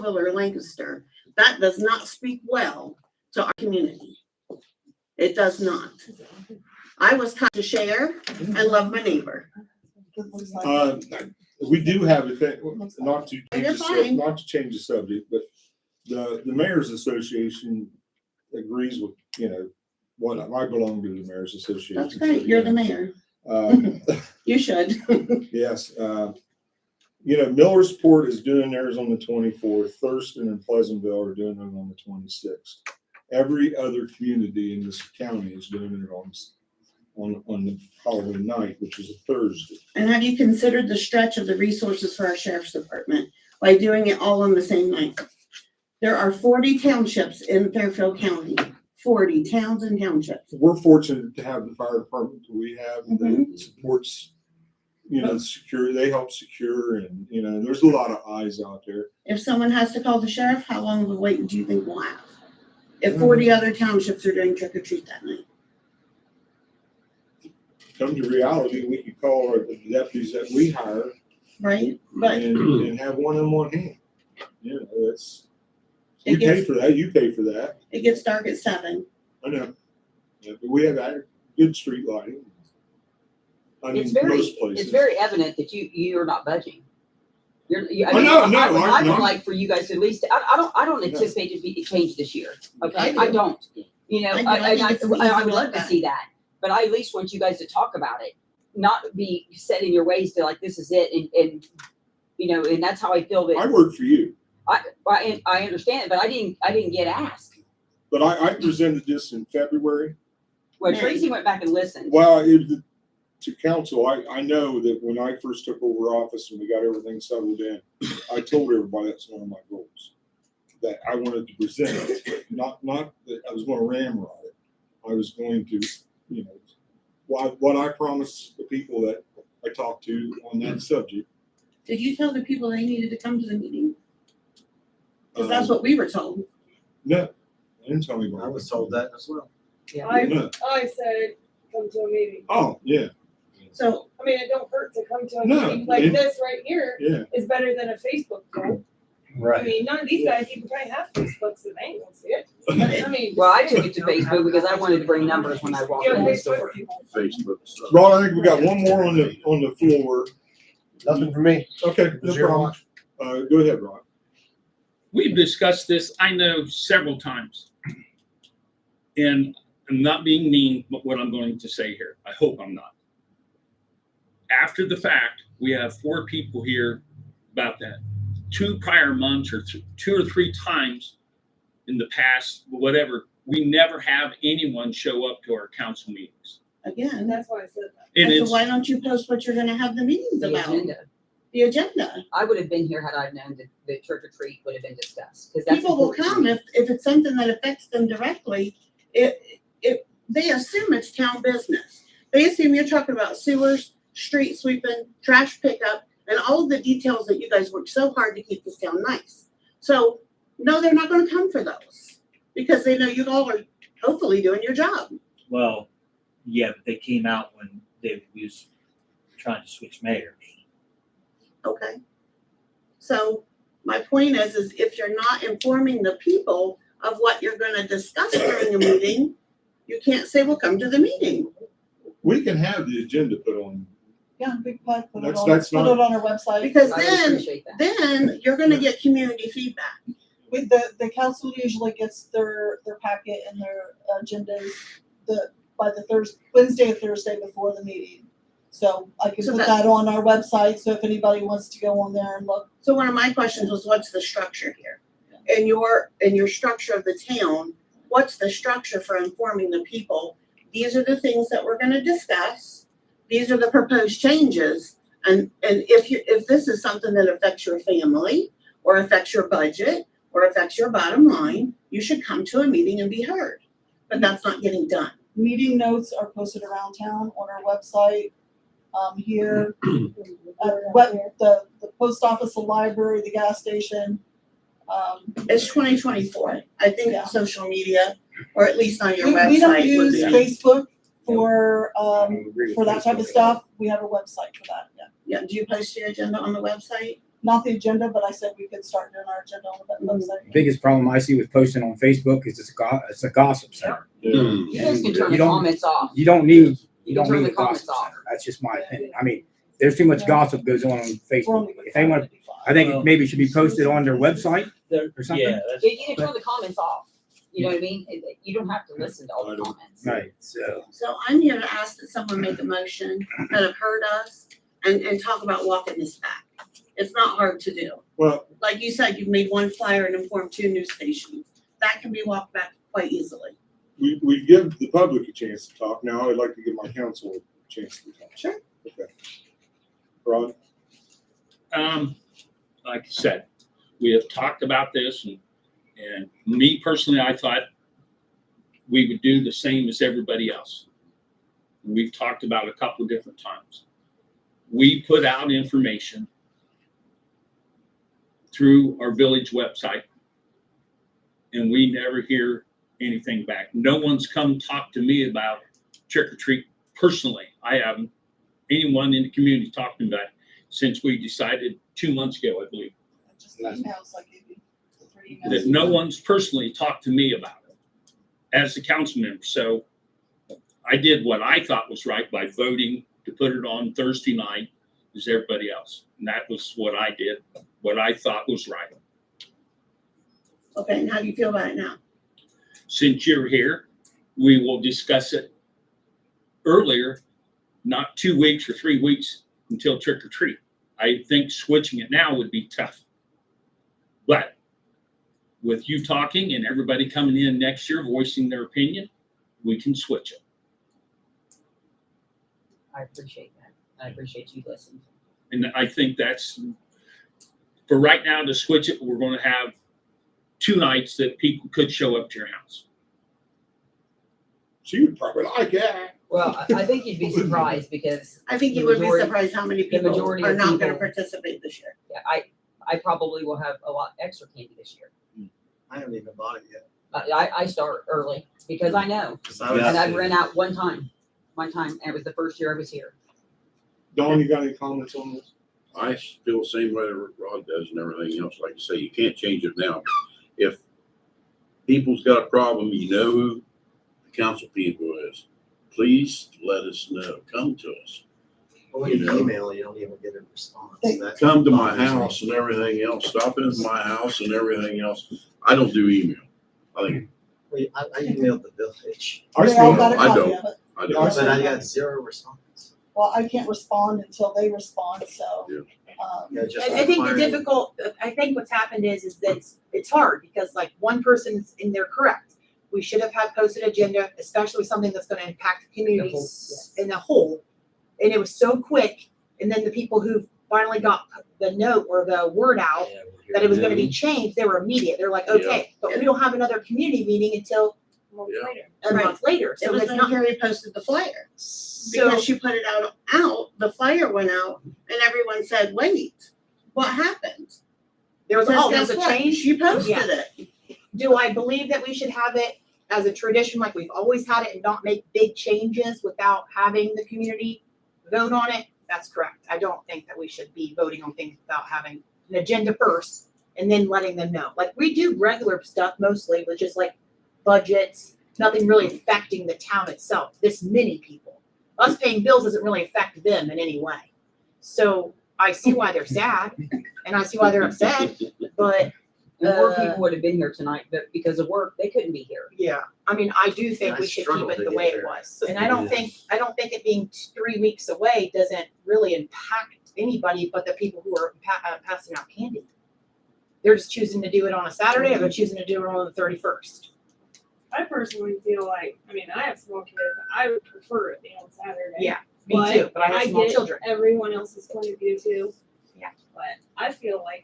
Belleville or Lancaster, that does not speak well to our community. It does not. I was taught to share and love my neighbor. We do have a thing, not to You're change the subject, but the Mayor's Association agrees with, what I belong to the Mayor's Association. That's great. You're the mayor. You should. Yes. Millersport is doing theirs on the 24th. Thurston and Pleasantville are doing it on the 26th. Every other community in this county is doing it on the Halloween night, which is a Thursday. And have you considered the stretch of the resources for our sheriff's department by doing it all on the same night? There are 40 townships in Fairfield County, 40 towns and townships. We're fortunate to have the fire department that we have that supports, secure. They help secure, and there's a lot of eyes out there. If someone has to call the sheriff, how long of a wait do you think we'll have? If 40 other townships are doing trick or treat that night. Come to reality, we could call the deputies that we hire, right? But and have one in one hand. We pay for that. You pay for that. It gets dark at 7. I know. Yeah, but we have good street lighting. It's most places. It's very evident that you're not budging. I would like for you guys to at least. I don't anticipate it be change this year. Okay, I don't. I would love to see that, but I at least want you guys to talk about it, not be set in your ways to like this is it, and that's how I feel that. I work for you. I understand, but I didn't get asked. But I presented this in February. Well, Tracy went back and listened. Well, to council, I know that when I first took over office and we got everything settled in, I told everybody that's one of my goals, that I wanted to present it, not that I was going to ramrod it. I was going to, what I promised the people that I talked to on that subject. Did you tell the people they needed to come to the meeting? Because that's what we were told. No, I didn't tell anybody. I was told that as well. Yeah. I said come to a meeting. Oh, yeah. So I mean, it don't hurt to come to a No, meeting like this right here. Yeah. Is better than a Facebook poll. I mean, none of these guys even probably have Facebooks, so they ain't gonna see it. I mean, Well, I took it to Facebook because I wanted to bring numbers when I walked you in know, the store. Facebook. Ron, I think we got one more on the floor. Nothing for me. Okay, no Zero. problem. Go ahead, Ron. We've discussed this, I know, several times. And I'm not being mean, but what I'm going to say here, I hope I'm not. After the fact, we have 4 people here about that. 2 prior months or 2 or 3 times in the past, whatever, we never have anyone show up to our council meetings. again, that's why I said that. And so it's, why don't you post what you're going to have the meetings The about? agenda. The agenda. I would have been here had I known that the trick or treat would have been discussed. Because People will come if it's something that affects them directly. They assume it's town business. They assume you're talking about sewers, street sweeping, trash pickup, and all of the details that you guys work so hard to keep this town nice. So no, they're not going to come for those because they know you all are hopefully doing your job. Well, yeah, but they came out when they was trying to switch mayors. Okay. So my point is if you're not informing the people of what you're going to discuss during a meeting, you can't say, well, come to the meeting. We can have the agenda put on. Yeah, we can probably put That's it on our website. Because I would then appreciate that. you're going to get community feedback. With the council usually gets their packet and their agendas by the Wednesday or Thursday before the meeting. So I can So put that on our website. So if anybody wants to go on there and look. So one of my questions was, what's the structure here? In your structure of the town, what's the structure for informing the people? These are the things that we're going to discuss. These are the proposed changes. And if this is something that affects your family or affects your budget or affects your bottom line, you should come to a meeting and be heard. But that's not getting done. Meeting notes are posted around town on our website. Here, the post office, the library, the gas station. It's 2024. I think Yeah. social media, or at least on your We website. don't would use be- Facebook for that type of stuff. We have a website for that. Yeah. Yeah, do you post your agenda on the website? not the agenda, but I said we could start doing our agenda on the website. Biggest problem I see with posting on Facebook is it's a gossip center. Yeah. You guys can turn You the don't- comments off. You don't need You can turn a the comments gossip off. center. That's just my opinion. I mean, there's too much gossip goes on We're Facebook. only If anyone, I think it maybe should be posted on their website There- or something. Yeah, that's. You can turn the comments off. You know what I mean? You don't have to listen to all the comments. Right, so. So I'm here to ask that someone make a motion that have heard us and talk about walking this back. It's not hard to do. Well, Like you said, you've made one flyer and informed 2 news stations. That can be walked back quite easily. we give the public a chance to talk. Now I'd like to give my council a chance to talk. Sure. Okay. Ron? Like I said, we have talked about this and me personally, I thought we would do the same as everybody else. We've talked about it a couple of different times. We put out information through our village website and we never hear anything back. No one's come talk to me about trick or treat personally. I haven't anyone in the community talked about it since we decided 2 months ago, I believe. Just the emails I gave you, the 3 emails. That no one's personally talked to me about it as a council member. So I did what I thought was right by voting to put it on Thursday night as everybody else. And that was what I did, what I thought was right. Okay, and how do you feel about it now? Since you're here, we will discuss it earlier, not 2 weeks or 3 weeks until trick or treat. I think switching it now would be tough. But with you talking and everybody coming in next year voicing their opinion, we can switch it. I appreciate that. I appreciate you listening. And I think that's, for right now to switch it, we're going to have 2 nights that people could show up to your house. She would probably like that. Well, I think you'd be surprised because I think The you would be majority- surprised how many the people majority are of not gonna people- participate this year. yeah, I probably will have a lot extra candy this year. I haven't even bought it yet. I start early because I know. 'Cause I was- And I've ran out one time, and it was the first year I was here. Dawn, you got any comments on this? I feel the same way that Rod does and everything else. Like you say, you can't change it now. If people's got a problem, you know who the council people is. Please let us know. Come to us. But when you email, you don't even get a response. That Come to my bothers me. house and everything else. Stop in my house and everything else. I don't do email. I think I emailed the village, I They all got a I copy don't. of it. I Yeah, don't. but I got 0 response. Well, I can't respond until they respond, so. Yeah. Yeah, just I think the fire- difficult, I think what's happened is that it's hard because like one person's in there correct. We should have had posted agenda, especially something that's gonna impact the communities yes. in the whole. And it was so quick, and then the people who finally got the note or the word out that it was gonna be changed, they were immediate. They're like, okay, but we don't have another community meeting until Yeah. a Right. month later. It So was it's when not, Harry posted the flyer. so, Because she put it out, the flyer went out and everyone said, wait, what happened? there was, Because oh, there was guess a what? change. She posted Yeah. it. Do I believe that we should have it as a tradition like we've always had it and not make big changes without having the community vote on it? That's correct. I don't think that we should be voting on things without having an agenda first and then letting them know. Like we do regular stuff mostly, which is like budgets, nothing really affecting the town itself, this many people. Us paying bills doesn't really affect them in any way. So I see why they're sad and I see why they're upset, but More people would have been here tonight, but because of work, they couldn't be here. yeah, I mean, I do think I we should keep struggled it to the get way it there. was. And I don't think it being 3 weeks away doesn't really impact anybody but the people who are passing out candy. They're just choosing to do it on a Saturday or they're choosing to do it on the 31st. I personally feel like, I mean, I have small kids. I would prefer it be on Saturday. Yeah, Me But too, but I have small get children. everyone else's point of view too. Yeah. But I feel like